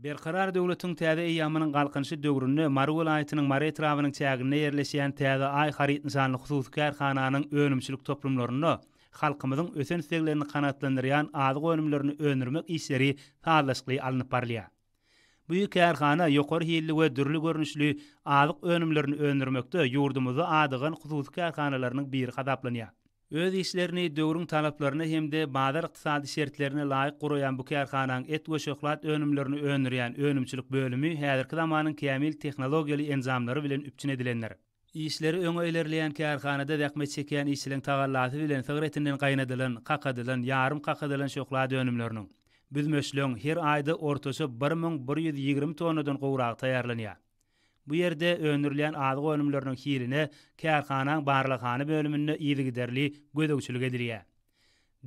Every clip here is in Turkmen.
Berkarar döwletiň täze eýamynyň galkynşy döwründe Mary welaýatynyň Mary etrawynyň çäginde ýerleşýän täze ay haryt nisanly hususy kärhananyň önümçilik toplumlaryny halkymyzyň ösen isleglerini kanatlandyrýan adyk önümlerini önürmek işleri taýlaşly alınıp barlýar. Bu kärhana ýokary hilli we dürli görnüşli adyk önümlerini önürmekde ýurdumyzda adygan hususy kärhanalarynyň biri hadaplanýar. Öz işlerini döwrüň talaplaryna hemde bazar ykdysady şertlerine laýyk guraýan bu kärhananyň et we şoklat önümlerini önürýän önümçilik bölümi häzirki zamanyň kämil tehnologiýaly enzamlary bilen üpçün edilenler. İşleri öňe ilerleýän kärhanada däkme çekýän işçiliň tagallasy bilen sigaretinden gaýnadylan, kakadylan, ýarym kakadylan şoklat önümleriniň büzmeşleň her aýda ortaça 1120 tonnadan gowrak taýýarlanýar. Bu ýerde önürlen adyk önümleriniň hiline kärhananyň barlykhany bölüminde ýyly giderli gödөгçilik edilýär.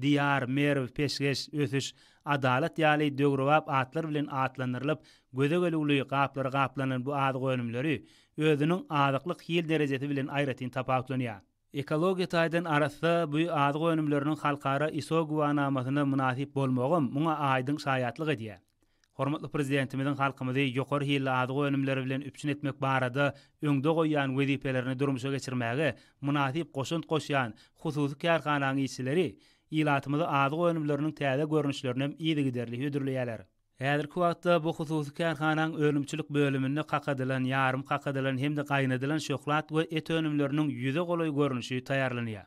Diyar, merw, peşgeş, ösüş, adalet ýaly döwrewap atlar bilen atlanyrlyp, gödөгeli gaplary gaplanan bu adyk önümleri özüniň adyklyk hil derejesi bilen aýratyn tapaklanýar. Ekologiýa taýdan arasynda bu adyk önümleriniň halkara ISO guwanamasyna munasip bolmagym muňa aýdyň şaýatlyk edýär. Hormatly prezidentimiziň halkymyzy ýokary hilli adyk önümleri bilen üpçün etmek barada öňde goýan wezipelerini durmuşa geçirmäge munasip goşunt goşýan hususy kärhananyň işçileri ýylatymyzda adyk önümleriniň täze görnüşlerini ýyly giderli hödürleýärler. Häzirki wagtda bu hususy kärhananyň önümçilik bölüminde kakadylan, ýarym kakadylan hemde gaýnadylan şoklat we et önümleriniň ýüze golay görnüşi taýýarlanýar.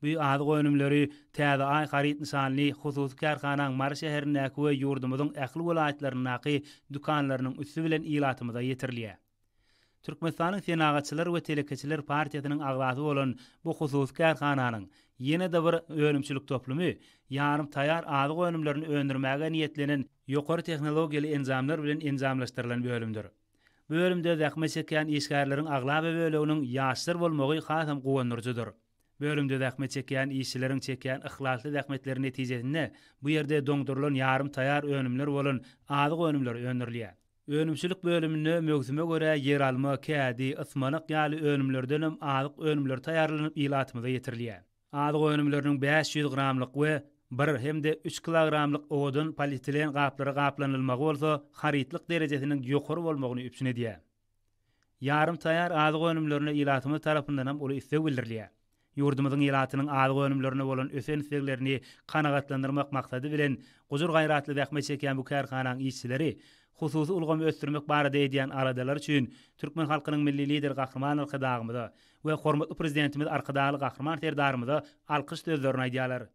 Bu adyk önümleri täze ay haryt nisanly hususy kärhananyň Mary şäherindäki we ýurdumyzyň ähli welaýatlarynyňky dukanlarynyň üstü bilen ýylatymyza ýetirilýär. Türkmenistanyň Senagatçylar we Telekeçiler partiýasynyň agzasy bolan bu hususy kärhananyň ýene de bir önümçilik toplumy ýarym taýýar adyk önümlerini öndürmäge niýetlenen ýokary tehnologiýaly enzamlar bilen enzamlaşdyrylan bölümdir. Bu bölümde däkme çekýän işgärleriň aglaby böleginiň ýaşlar bolmagy hasam gowanyrjydyr. Bölümde däkme çekýän işçileriň çekýän ihlasly däkmetleri netijesinde bu ýerde doňdurulan ýarym taýýar önümler bolan adyk önümler öndürilýär. Önümçilik bölüminde mögsüme göre yer alma, kädi, ysmanyk ýaly önümlerden hem adyk önümler taýýarlanyp ýylatymyza ýetirilýär. Adyk önümleriniň 500 gramlyk we 1 hemde 3 kilogramlyk odun polietilen gaplary gaplanylmagy bolsa, harytlyk derejesiniň ýokary bolmagyny üpçün edýär. Ýarym taýýar adyk önümlerine ýylatymyz tarapyndan hem uly istek bildirilýär. Ýurdumyzyň ýylatynyň adyk önümlerine bolan ösen isteklerini kanagatlandyrmak maksady bilen gujur gaýratly däkme çekýän bu kärhananyň işçileri hususy ulgamy ösdürmek barada edýän aradalar üçin türkmen halkynyň milli lider Gahrman Alkadagymyza we hormatly prezidentimiz Arkadaly Gahrman Terdarymyza alkyş sözlerini aýdýarlar.